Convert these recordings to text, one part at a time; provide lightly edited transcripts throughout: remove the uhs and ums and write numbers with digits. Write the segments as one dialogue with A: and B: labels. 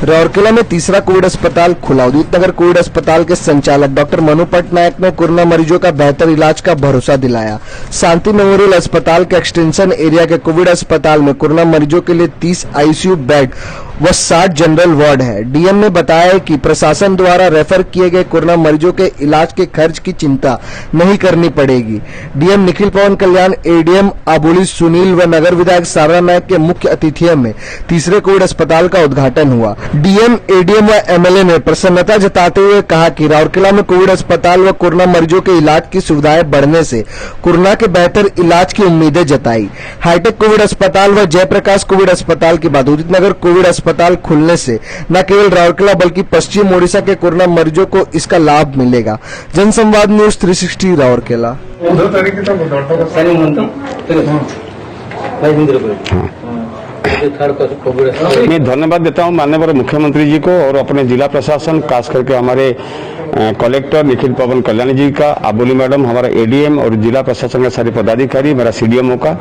A: राउरकेला में तीसरा कोविड अस्पताल खुला। उदित नगर कोविड अस्पताल के संचालक डॉक्टर मनु पटनायक ने कोरोना मरीजों का बेहतर इलाज का भरोसा दिलाया। शांति मेमोरियल अस्पताल के एक्सटेंशन एरिया के कोविड अस्पताल में कोरोना मरीजों के लिए 30 आईसीयू बेड व 60 जनरल वार्ड है। डीएम ने बताया कि प्रशासन द्वारा रेफर किए गए कोरोना मरीजों के इलाज के खर्च की चिंता नहीं करनी पड़ेगी। डीएम निखिल पवन कल्याण, एडीएम आबोली सुनील व नगर विधायक सारा नायक के मुख्य आतिथ्य में तीसरे कोविड अस्पताल का उद्घाटन हुआ। डीएम, एडीएम व एमएलए ने प्रसन्नता जताते हुए कहा कि राउरकेला में कोविड अस्पताल व कोरोना मरीजों के इलाज की सुविधाएं बढ़ने से कोरोना के बेहतर इलाज की उम्मीदें जताई। हाईटेक कोविड अस्पताल व जयप्रकाश कोविड अस्पताल के बाद उदित नगर कोविड अस्पताल खुलने से न केवल राउरकेला बल्कि पश्चिम ओडिशा के कोरोना मरीजों को इसका लाभ मिलेगा। जनसंवाद न्यूज 360 राउरकेला।
B: मैं धन्यवाद देता हूं माननीय मुख्यमंत्री जी को और अपने जिला प्रशासन, खास करके हमारे कलेक्टर निखिल पवन कल्याण जी का, आबोली मैडम, हमारा एडीएम और जिला प्रशासन के सारे पदाधिकारी, मेरा सीडीएमओ का।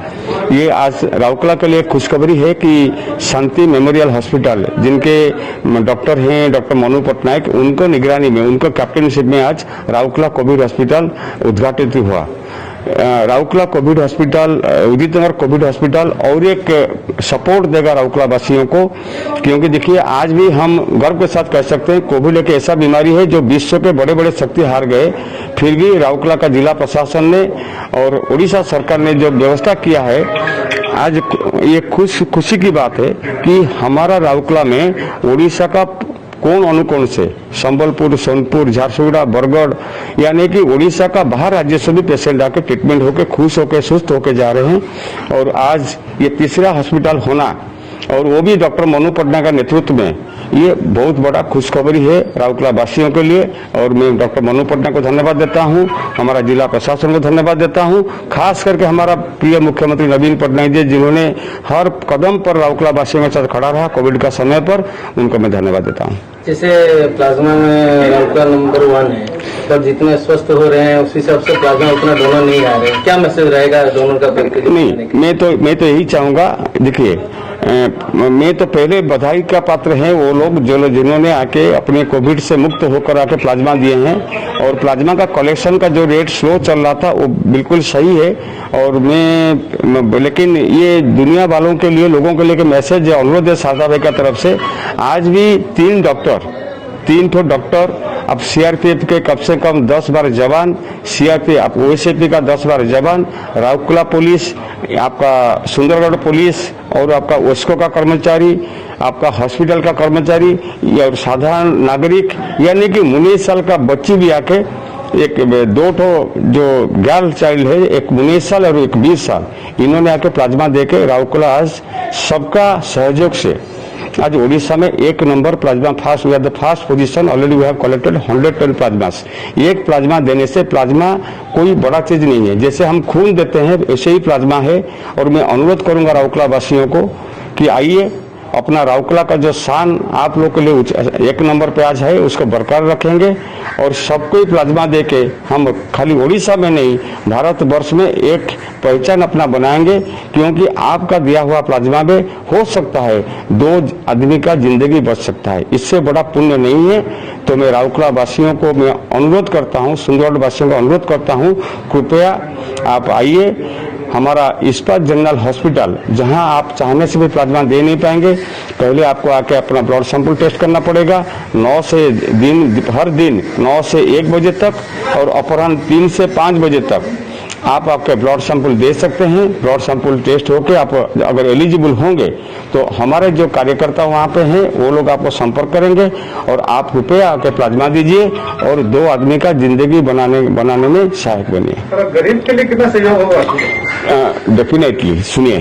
B: ये आज राउरकेला के लिए खुशखबरी है कि शांति मेमोरियल हॉस्पिटल, जिनके डॉक्टर हैं डॉक्टर मनु पटनायक, उनको निगरानी में, उनको कैप्टनशिप में आज राउरकेला कोविड हॉस्पिटल उद्घाटित हुआ। राउरकेला कोविड हॉस्पिटल, उदित नगर कोविड हॉस्पिटल और एक सपोर्ट देगा राउरकेला वासियों को, क्योंकि देखिए आज भी हम गर्व के साथ कह सकते हैं कोविड एक ऐसा बीमारी है जो विश्व के बड़े बड़े शक्ति हार गए, फिर भी राउरकेला का जिला प्रशासन ने और उड़ीसा सरकार ने जो व्यवस्था किया है, आज ये खुशी की बात है कि हमारा राउरकेला में उड़ीसा का कौन अनुकोण से संबलपुर, सोनपुर, झारसुगुड़ा, बरगढ़, यानी कि उड़ीसा का बाहर राज्य से भी पेशेंट आके ट्रीटमेंट होके खुश होके सुस्त होके जा रहे हैं। और आज ये तीसरा हॉस्पिटल होना और वो भी डॉक्टर मनु पटनायक का नेतृत्व में, ये बहुत बड़ा खुशखबरी है राउरकेला वासियों के लिए। और मैं डॉक्टर मनु पटनायक को धन्यवाद देता हूं, हमारा जिला प्रशासन को धन्यवाद देता हूं, खास करके हमारा प्रिय मुख्यमंत्री नवीन पटनायक जी, जिन्होंने हर कदम पर राउरकेला वासियों के साथ खड़ा रहा कोविड का समय पर, उनको मैं धन्यवाद देता हूँ।
C: जैसे प्लाज्मा में राउरकेला नंबर 1 है, पर जितने स्वस्थ हो रहे हैं उस हिसाब से प्लाज्मा उतना डोनर नहीं आ रहे हैं, क्या मैसेज रहेगा डोनर का?
B: नहीं, मैं तो यही चाहूंगा, देखिए मैं तो पहले बधाई का पात्र हैं वो लोग जो जिन्होंने आके अपने कोविड से मुक्त होकर आके प्लाज्मा दिए हैं। और प्लाज्मा का कलेक्शन का जो रेट स्लो चल रहा था वो बिल्कुल सही है। और लेकिन ये दुनिया वालों के लिए, लोगों के लिए मैसेज अनुरोध है सादा भाई का तरफ से, आज भी 3 ठो डॉक्टर, अब सीआरपीएफ के कम से कम 10-12 जवान, सीआरपीएफ ओएसएपी का 10-12 जवान, राउरकेला पुलिस, आपका सुंदरगढ़ पुलिस और आपका ओस्को का कर्मचारी, आपका हॉस्पिटल का कर्मचारी और साधारण नागरिक, यानी कि 19 साल का बच्ची भी आके, एक 2 ठो जो गर्ल चाइल्ड है, एक 19 साल और एक 20 साल, इन्होंने आके प्लाज्मा देके राउरकेला आज सबका सहयोग से आज ओडिशा में 1 number plasma first, we are the first position, already we have collected 112 plasmas. एक प्लाज्मा देने से, प्लाज्मा कोई बड़ा चीज नहीं है, जैसे हम खून देते हैं ऐसे ही प्लाज्मा है। और मैं अनुरोध करूंगा राउरकेला वासियों को कि आइए, अपना राउरकेला का जो शान आप लोग के लिए 1 नंबर पे आज है, उसको बरकरार रखेंगे और सबको ही प्लाज्मा देके हम खाली ओडिशा में नहीं, भारत वर्ष में एक पहचान अपना बनाएंगे, क्योंकि आपका दिया हुआ प्लाज्मा में हो सकता है 2 आदमी का जिंदगी बच सकता है, इससे बड़ा पुण्य नहीं है। तो मैं राउरकेला वासियों को मैं अनुरोध करता हूँ, सुंदरगढ़ वासियों को अनुरोध करता हूँ, कृपया आप आइए हमारा इस्पात जनरल हॉस्पिटल, जहां आप चाहने से भी प्लाज्मा दे नहीं पाएंगे। पहले आपको आके अपना ब्लड सैंपल टेस्ट करना पड़ेगा, 9 से हर दिन 9 से 1 बजे तक और अपराह्न 3 से 5 बजे तक आप आपके ब्लड सैंपल दे सकते हैं। ब्लड सैंपल टेस्ट होके आप अगर एलिजिबल होंगे तो हमारे जो कार्यकर्ता वहाँ पे हैं वो लोग आपको संपर्क करेंगे और आप रुपया आके प्लाज्मा दीजिए और 2 आदमी का जिंदगी बनाने में सहायक बनिए।
D: गरीब के लिए कितना सहयोग होगा?
B: डेफिनेटली सुनिए,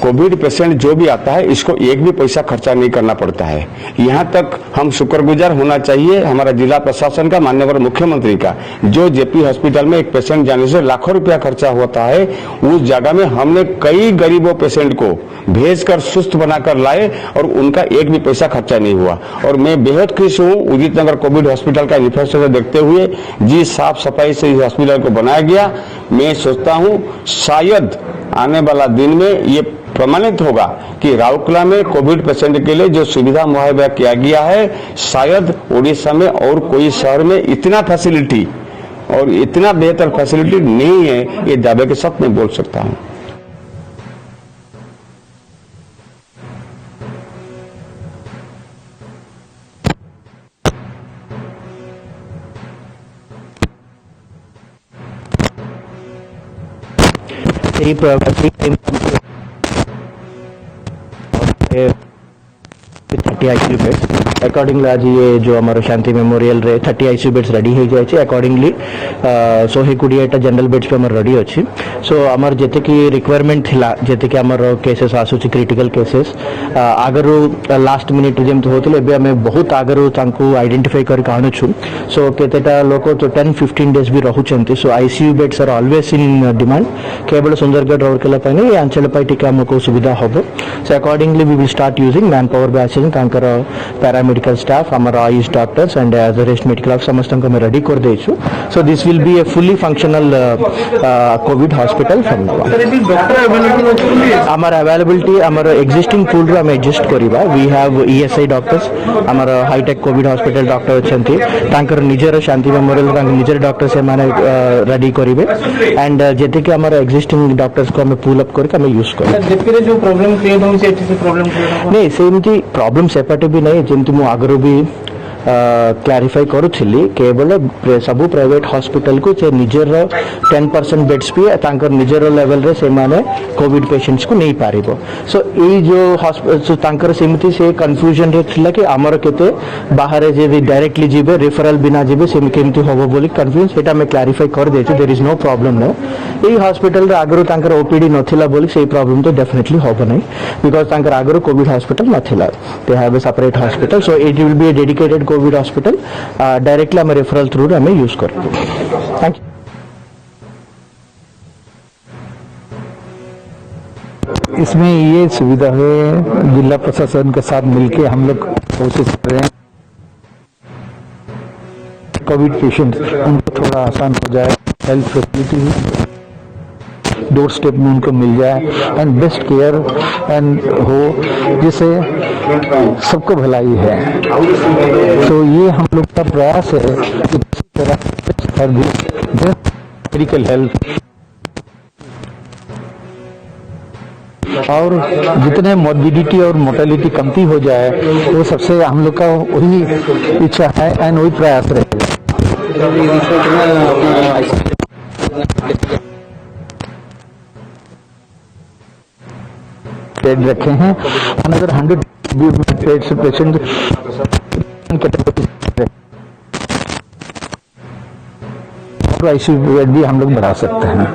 B: कोविड पेशेंट जो भी आता है इसको एक भी पैसा खर्चा नहीं करना पड़ता है। यहाँ तक हम शुक्रगुजार होना चाहिए हमारा जिला प्रशासन का, माननीय मुख्यमंत्री का, जो जेपी हॉस्पिटल में एक पेशेंट जाने से लाखों रुपया खर्चा होता है, उस जगह में हमने कई गरीबों पेशेंट को भेजकर सुस्त बनाकर लाए और उनका एक भी पैसा खर्चा नहीं हुआ। और मैं बेहद खुश हूँ उदित नगर कोविड हॉस्पिटल का इंफ्रास्ट्रक्चर देखते हुए, जिस साफ सफाई से इस हॉस्पिटल को बनाया गया, मैं सोचता हूँ शायद आने वाला दिन में ये प्रमाणित होगा कि राउरकेला में कोविड पेशेंट के लिए जो सुविधा मुहैया किया गया है, शायद उड़ीसा में और कोई शहर में इतना फैसिलिटी और इतना बेहतर फैसिलिटी नहीं है, ये दावे के साथ मैं बोल सकता हूं।
E: थर्टी आईसीयू बेड्स अकॉर्डिंगली आज ये जो हमारा शांति मेमोरियल रे 30 आईसीयू बेड्स रेडी हो जाए अकॉर्डिंगली 120 जनरल बेड्स पे रही अच्छी। सो आमर जेते की रिक्वायरमेंट थिला जेते की आमर केसेस आसुची क्रिटिकल केसेस आगरू लास्ट मिनिट जेमती होतले एबे हमें बहुत आगरू तांको आइडेंटिफाई कर आणुछु। सो केतेटा लोक तो 10-15 डेज भी रहुचंती। So ICU beds are always in demand. केवल सुंदरगढ़ राउरकेला पने ये अंचल पाई टिका हमको सुविधा होबो। So accordingly we will start using man power batches तांकर पैरामेडिकल स्टाफ हमारा Ayush doctors and as rest medical समस्त को रेडी कर देछु। So this will be a fully functional covid hospital from now. हमारा अवेलेबिलिटी हमारा एक्जिस्टिंग पूल रो हम एडजस्ट करिबा। वी हैव ईएसआई डॉक्टर्स हमारा हाईटेक कोविड हॉस्पिटल डॉक्टर अछंती तांकर निजर शांति मेमोरियल तांकर निजर डॉक्टर से माने रेडी करिवे एंड जेते कि हमारा एक्जिस्टिंग डॉक्टर्स को हम पूल अप करके हम यूज करिवे।
C: जेते जो प्रॉब्लम क्रिएट होई से प्रॉब्लम क्रिएट
E: नहीं सेमती प्रॉब्लम सेपटे भी नहीं जेमती मु आगरो भी क्लारिफाई करुली केवल सबू प्राइवेट हॉस्पिटल को से निजर 10% बेड्स भी तांकर निजर लेवल रे से माने कोविड पेशेंट्स को नहीं पारिबो। सो ए जो तांकर सेमती से कंफ्यूजन रे थिला कि हमर केते बाहर जे डायरेक्टली जीबे रेफरल बिना जीबे से केमती होबो बोली कंफ्यूजन सेटा मैं क्लारिफाई कर देछु। There is no problem no. ए हॉस्पिटल रे आगरो तांकर ओपीडी नथिला बोली से प्रॉब्लम तो डेफिनेटली होबो नहीं बिकॉज़ तांकर आगरो कोविड हॉस्पिटल नथिला। They have a separate hospital. So it will be a dedicated covid hospital directly हमें रेफरल थ्रू हमें यूज करते हैं। Thank you.
F: इसमें ये सुविधा है जिला प्रशासन के साथ मिलकर हम लोग कोशिश कर रहे हैं कोविड पेशेंट उनको थोड़ा आसान हो जाए, हेल्थ फैसिलिटी डोर स्टेप में उनको मिल जाए एंड बेस्ट केयर एंड हो जिससे सबको भलाई है। तो ये हम लोग का प्रयास है कि इस तरह मेडिकल हेल्थ और जितने मॉर्बिडिटी और मोर्टेलिटी कमती हो जाए वो सबसे हम लोग का वही इच्छा है एंड वही प्रयास रहेगा। बेड रखे हैं another 100 beds patient ICU bed भी हम लोग बढ़ा सकते हैं।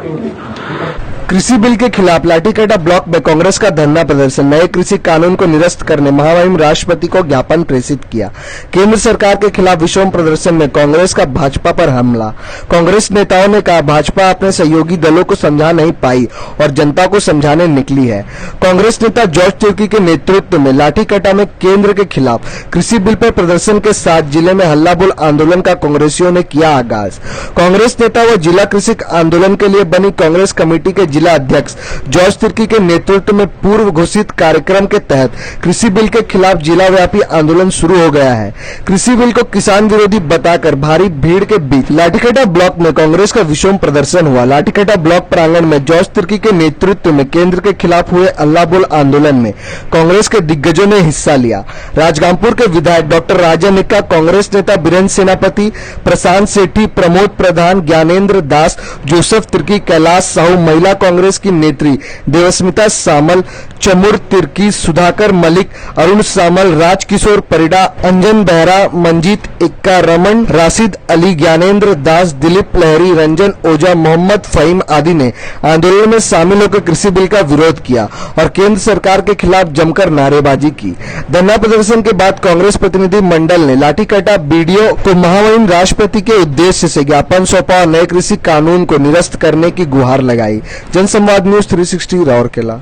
A: कृषि बिल के खिलाफ लाठीकाटा ब्लॉक में कांग्रेस का धरना प्रदर्शन। नए कृषि कानून को निरस्त करने महामहिम राष्ट्रपति को ज्ञापन प्रेषित किया। केंद्र सरकार के खिलाफ विषम प्रदर्शन में कांग्रेस का भाजपा पर हमला। कांग्रेस नेताओं ने कहा भाजपा अपने सहयोगी दलों को समझा नहीं पाई और जनता को समझाने निकली है। कांग्रेस नेता जॉर्ज तिर्की के नेतृत्व में लाठीकाटा में केंद्र के खिलाफ कृषि बिल पर प्रदर्शन के साथ जिले में हल्ला बोल आंदोलन का कांग्रेसियों ने किया आगाज। कांग्रेस नेता व जिला कृषि आंदोलन के लिए बनी कांग्रेस कमेटी के जिला अध्यक्ष जॉर्ज तिर्की के नेतृत्व में पूर्व घोषित कार्यक्रम के तहत कृषि बिल के खिलाफ जिला व्यापी आंदोलन शुरू हो गया है। कृषि बिल को किसान विरोधी बताकर भारी भीड़ के बीच लाठीकाटा ब्लॉक में कांग्रेस का विषम प्रदर्शन हुआ। लाठीकाटा ब्लॉक प्रांगण में जॉर्ज तिर्की के नेतृत्व में केंद्र के खिलाफ हुए अल्लाह बोल आंदोलन में कांग्रेस के दिग्गजों ने हिस्सा लिया। राजगामपुर के विधायक डॉक्टर राजा निक्का, कांग्रेस नेता बीरेंद्र सेनापति, प्रशांत सेठी, प्रमोद प्रधान, ज्ञानेंद्र दास, जोसेफ तिर्की, कैलाश साहू, महिला कांग्रेस की नेत्री देवस्मिता सामल, चमुर तिर्की, सुधाकर मलिक, अरुण सामल, राजकिशोर परिडा, अंजन बेहरा, मंजीत इक्का, रमन, राशिद अली, ज्ञानेंद्र दास, दिलीप लहरी, रंजन ओझा, मोहम्मद फहीम आदि ने आंदोलन में शामिल होकर कृषि बिल का विरोध किया और केंद्र सरकार के खिलाफ जमकर नारेबाजी की। धरना प्रदर्शन के बाद कांग्रेस प्रतिनिधि मंडल ने लाठीकाटा बीडीओ को महामहिम राष्ट्रपति के उद्देश्य से ज्ञापन सौंपा और नए कृषि कानून को निरस्त करने की गुहार लगाई। जनसंवाद न्यूज 360 राउरकेला।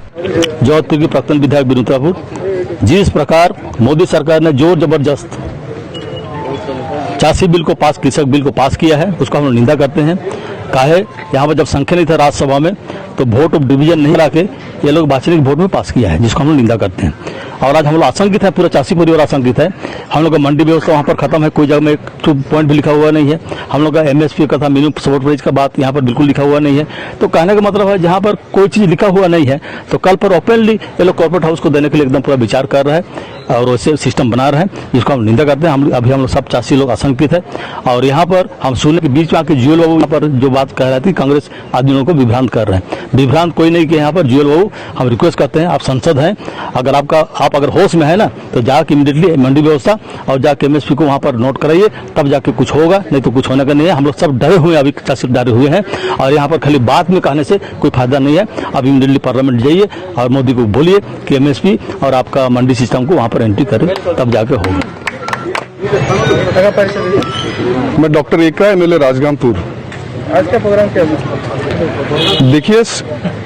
G: जोधपुर के प्राक्तन विधायक विनोद ठाकुर, जिस प्रकार मोदी सरकार ने जोर जबरदस्त चासी बिल को पास, कृषक बिल को पास किया है, उसका हम लोग निंदा करते हैं। काहे यहाँ पर जब संख्या नहीं था राज्यसभा में तो वोट ऑफ डिवीजन नहीं लाके ये लोग वाचनिक वोट में पास किया है, जिसको हम लोग निंदा करते हैं। और आज हम लोग आशंकित है, पूरा 80 परिवार आशंकित है। हम लोग का मंडी व्यवस्था वहाँ पर खत्म है, कोई जगह में एक पॉइंट भी लिखा हुआ नहीं है। हम लोग का MSP का था, मिनिमम सपोर्ट प्राइस का बात यहाँ पर बिल्कुल लिखा हुआ नहीं है। तो कहने का मतलब है जहाँ पर कोई चीज़ लिखा हुआ नहीं है तो कल पर ओपनली ये लोग कॉर्पोरेट हाउस को देने के लिए एकदम पूरा विचार कर रहे हैं और वैसे सिस्टम बना रहे हैं, जिसको हम निंदा करते हैं। हम लोग सब 80 लोग आशंकित है। और यहाँ पर हम सुनने के बीच में आके जुएल बाबू यहाँ पर जो बात कह रही थी, कांग्रेस आदमियों को विभ्रांत कर रहे हैं। विभ्रांत कोई नहीं किया यहाँ पर। जुएल बाबू हम रिक्वेस्ट करते हैं, आप सांसद हैं, अगर आप अगर होश में है ना तो जाके इमीडिएटली मंडी व्यवस्था और जाके MSP को वहाँ पर नोट कराइए, तब जाके कुछ होगा, नहीं तो कुछ होने का नहीं है। हम लोग सब डरे हुए हैं, अभी डरे हुए हैं और यहाँ पर खाली बात में कहने से कोई फायदा नहीं है। अब इमीडिएटली पार्लियामेंट जाइए और मोदी को बोलिए कि MSP और आपका मंडी सिस्टम को वहाँ पर एंट्री करें, तब जाके होगा।
D: मैं डॉक्टर एकरा, MLA राजगामपुर।
C: आज का प्रोग्राम क्या है?
D: देखिए,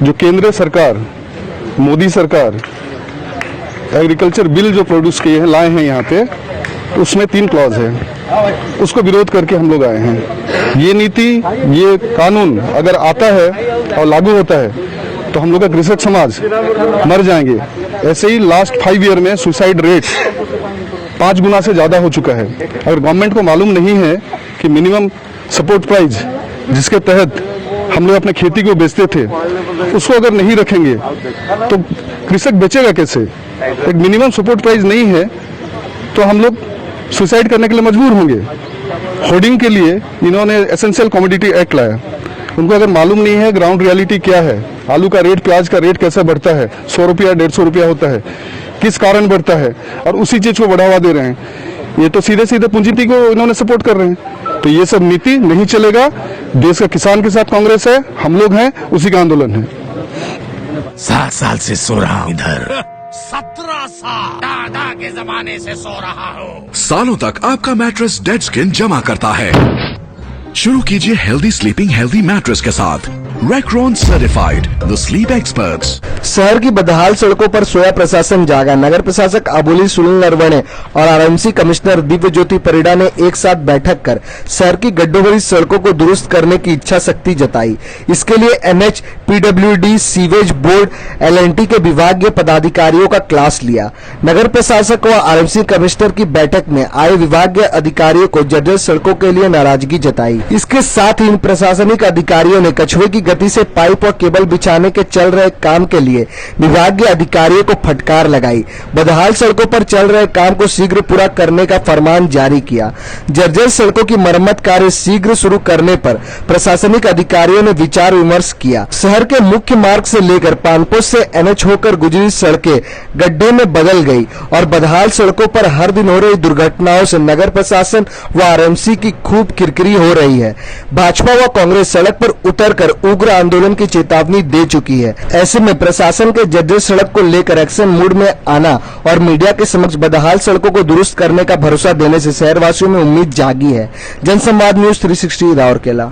D: जो केंद्र सरकार, मोदी सरकार एग्रीकल्चर बिल जो प्रोड्यूस किए हैं, लाए हैं यहाँ पे, उसमें 3 क्लॉज है, उसको विरोध करके हम लोग आए हैं। ये नीति, ये कानून अगर आता है और लागू होता है तो हम लोग का कृषक समाज मर जाएंगे। ऐसे ही लास्ट 5 ईयर में सुसाइड रेट 5 गुना से ज़्यादा हो चुका है। अगर गवर्नमेंट को मालूम नहीं है कि मिनिमम सपोर्ट प्राइस जिसके तहत हम लोग अपने खेती को बेचते थे, उसको अगर नहीं रखेंगे तो कृषक बेचेगा कैसे? एक मिनिमम सपोर्ट प्राइस नहीं है तो हम लोग सुसाइड करने के लिए मजबूर होंगे। होर्डिंग के लिए इन्होंने एसेंशियल कमोडिटी एक्ट लाया। उनको अगर मालूम नहीं है ग्राउंड रियलिटी क्या है, आलू का रेट, प्याज का रेट कैसे बढ़ता है, 100 रुपया 150 रुपया होता है, किस कारण बढ़ता है, और उसी चीज को बढ़ावा दे रहे हैं। ये तो सीधे सीधे पूंजीपति को इन्होंने सपोर्ट कर रहे हैं। तो ये सब नीति नहीं चलेगा। देश का किसान के साथ कांग्रेस है, हम लोग हैं, उसी का आंदोलन है।
H: 7 साल से सो रहा हूं इधर, 17 साल दादा के जमाने से सो रहा हूँ। सालों तक आपका मैट्रेस डेड स्किन जमा करता है। शुरू कीजिए हेल्दी स्लीपिंग हेल्दी मैट्रेस के साथ रैक्रॉन सर्टिफाइड द स्लीप एक्सपर्ट्स।
A: शहर की बदहाल सड़कों पर सोया प्रशासन जागा। नगर प्रशासक अबोली सुनील नरवणे और RMC कमिश्नर दिव्य ज्योति परिड़ा ने एक साथ बैठक कर शहर की गड्ढों भरी सड़कों को दुरुस्त करने की इच्छा शक्ति जताई। इसके लिए NH, PWD, sewage board, LNT के विभागीय पदाधिकारियों का क्लास लिया। नगर प्रशासक व RMC कमिश्नर की बैठक में आए विभागीय अधिकारियों को जर्जर सड़कों के लिए नाराजगी जताई। इसके साथ ही इन प्रशासनिक अधिकारियों ने कछुए की गति से पाइप और केबल बिछाने के चल रहे काम के लिए विभागीय अधिकारियों को फटकार लगाई। बदहाल सड़कों पर चल रहे काम को शीघ्र पूरा करने का फरमान जारी किया। जर्जर सड़कों की मरम्मत कार्य शीघ्र शुरू करने पर प्रशासनिक अधिकारियों ने विचार विमर्श किया। शहर के मुख्य मार्ग से लेकर पानपोस्ट से NH होकर गुजरी सड़कें गड्ढे में बदल गई और बदहाल सड़कों पर हर दिन हो रही दुर्घटनाओं से नगर प्रशासन व RMC की खूब किरकिरी हो रही है। भाजपा व कांग्रेस सड़क पर उतरकर उग्र आंदोलन की चेतावनी दे चुकी है। ऐसे में प्रशासन के जर्जर सड़क को लेकर एक्शन मूड में आना और मीडिया के समक्ष बदहाल सड़कों को दुरुस्त करने का भरोसा देने से शहरवासियों में उम्मीद जागी है। जनसंवाद न्यूज 360 राउरकेला।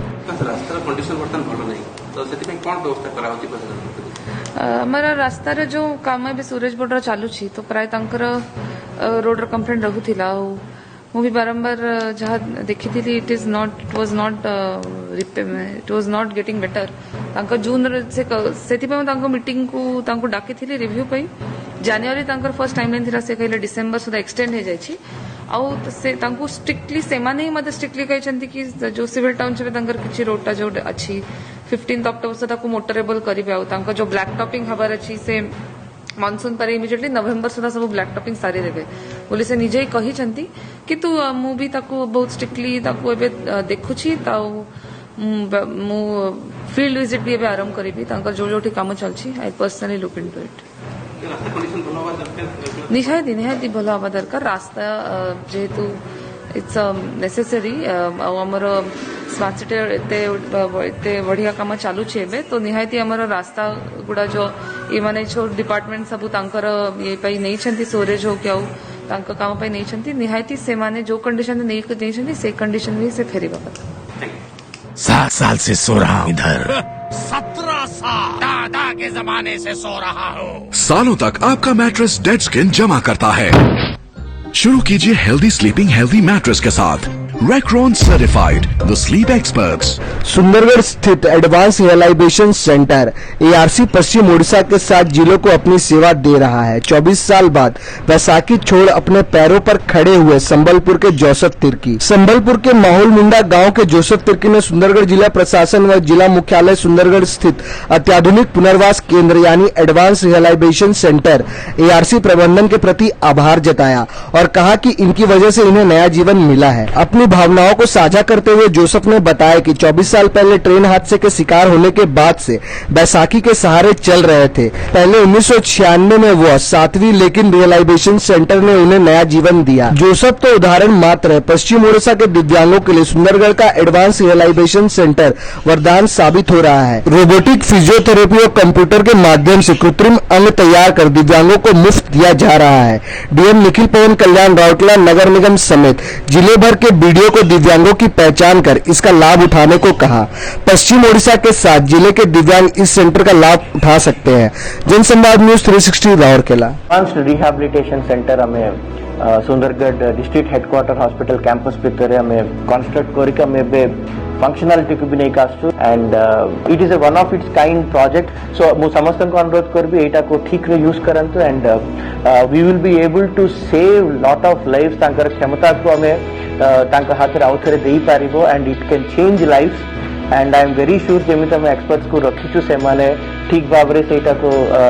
I: हमारा रास्तार जो काम भी सूरज बोर्डर चालू तो प्राय रोडर कंप्लेंट रखुला ମୁଁ ବି ବାରମ୍ବାର ଯାହା ଦେଖିଥିଲି it was not getting better. ତାଙ୍କ ଜୁନ୍ରେ ସେଥିପାଇଁ ମୁଁ ତାଙ୍କ ମିଟିଂକୁ ତାଙ୍କୁ ଡାକିଥିଲି ରିଭ୍ୟୁ ପାଇଁ। ଜାନୁଆରୀ ତାଙ୍କର ଫର୍ଷ୍ଟ ଟାଇମଲାଇନ୍ ଥିଲା, ସେ କହିଲେ ଡିସେମ୍ବର ସୁଦ୍ଧା ଏକ୍ସଟେଣ୍ଡ ହେଇଯାଇଛି। ଆଉ ସେ ତାଙ୍କୁ ଷ୍ଟ୍ରିକ୍ଟଲି ସେମାନେ ହିଁ ମୋତେ ଷ୍ଟ୍ରିକ୍ଟଲି କହିଛନ୍ତି କି ଯୋଉ ସିଭିଲ ଟାଉନସିପରେ ତାଙ୍କର କିଛି ରୋଡଟା ଯୋଉ ଅଛି 15 ଅକ୍ଟୋବର ସୁଦ୍ଧା ତାକୁ ମୋଟରେବଲ କରିବେ। ଆଉ ତାଙ୍କ ଯୋଉ ବ୍ଲାକ୍ ଟପିଂ ହବାର ଅଛି ସେ मानसून पर इमिजिएटली नवेम्बर सुधा सब ब्लैक टॉपिंग सारी देवे बोली से निजे ही कही किंतु मु भी ताकू बहुत स्ट्रिक्टली ताकू एबे देखुछि मु फील्ड विजिट भी एबे आरंभ करिबी तांकर जो जोठी काम चलछि I personally look into it. निहायती भलो हवा दरकार रास्ता जेहेतु इट्स नेसेसरी आमर स्मार्ट सिटी एते बढ़िया काम चालू तो निहायती आमर रास्ता गुड़ा जो ये माने जो डिपार्टमेंट सब तांकर ये पई नहीं छंती सोरेज हो क्या तांका काम पई नहीं छंती निहायती से माने जो कंडीशन नहीं छंती से कंडीशन में से फेरीबा पता।
H: 7 साल से सो रहा हूं इधर, 17 साल दादा के जमाने से सो रहा हूँ। सालों तक आपका मैट्रेस डेड स्किन जमा करता है। शुरू कीजिए हेल्दी स्लीपिंग हेल्दी मैट्रेस के साथ Recron certified, the sleep experts.
A: Sundargarh स्थित एडवांस रियलाइजेशन सेंटर ARC पश्चिम उड़ीसा के 7 जिलों को अपनी सेवा दे रहा है। 24 साल बाद बैसाखी छोड़ अपने पैरों पर खड़े हुए संबलपुर के जोसफ तिर्की। संबलपुर के माहौल मुंडा गांव के जोसफ तिर्की ने सुंदरगढ़ जिला प्रशासन व जिला मुख्यालय सुंदरगढ़ स्थित अत्याधुनिक पुनर्वास केंद्र यानी एडवांस रियलाइजेशन सेंटर ARC प्रबंधन के प्रति आभार जताया और कहा कि इनकी वजह से इन्हें नया जीवन मिला है। अपनी भावनाओं को साझा करते हुए जोसफ ने बताया कि 24 साल पहले ट्रेन हादसे के शिकार होने के बाद से बैसाखी के सहारे चल रहे थे। पहले 1996 में वो 7वीं लेकिन रियलाइजेशन सेंटर ने उन्हें नया जीवन दिया। जोसफ तो उदाहरण मात्र है, पश्चिम उड़ीसा के दिव्यांगों के लिए सुंदरगढ़ का एडवांस रियलाइजेशन सेंटर वरदान साबित हो रहा है। रोबोटिक फिजियोथेरेपी और कंप्यूटर के माध्यम से कृत्रिम अंग तैयार कर दिव्यांगों को मुफ्त दिया जा रहा है। डीएम निखिल पवन कल्याण राउरकेला नगर निगम समेत जिले भर के बीडीओ को दिव्यांगों की पहचान कर इसका लाभ उठाने को कहा। पश्चिम ओडिशा के 7 जिले के दिव्यांग इस सेंटर का लाभ उठा सकते हैं। जनसंवाद न्यूज 360 राउरकेला।
E: रिहैबिलिटेशन सेंटर हमें Sundargarh district headquarter hospital campus भितर हमें कंस्ट्रक्ट करिक हमें फंक्शनालिटी को भी नहीं कास्तु and it is a one of its kind project. So मु समस्त को अनुरोध करबी एटा को ठीक रे यूज करंतु and we will be able to save lot of lives. तांकर क्षमता को हमें तांकर हाथ रे आउथरे देई पारिबो and it can change lives and I am very sure जेमिति हम एक्सपर्ट्स को रखिछु से माने ठीक भाबरे सेटा को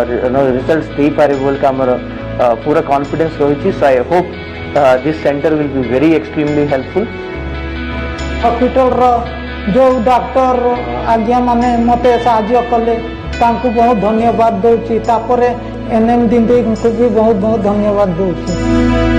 E: रिजल्ट्स देई पारिबो बोल का हमर पूरा कॉन्फिडेंस रहिछि। So I hope this centre will be very extremely helpful.
J: Hospital रो जो डॉक्टर आज्ञा माने मते साहाय्य कले तांकु बहुत धन्यवाद दउछि। तापरे एनएम दिंदे को भी बहुत बहुत धन्यवाद दउछि।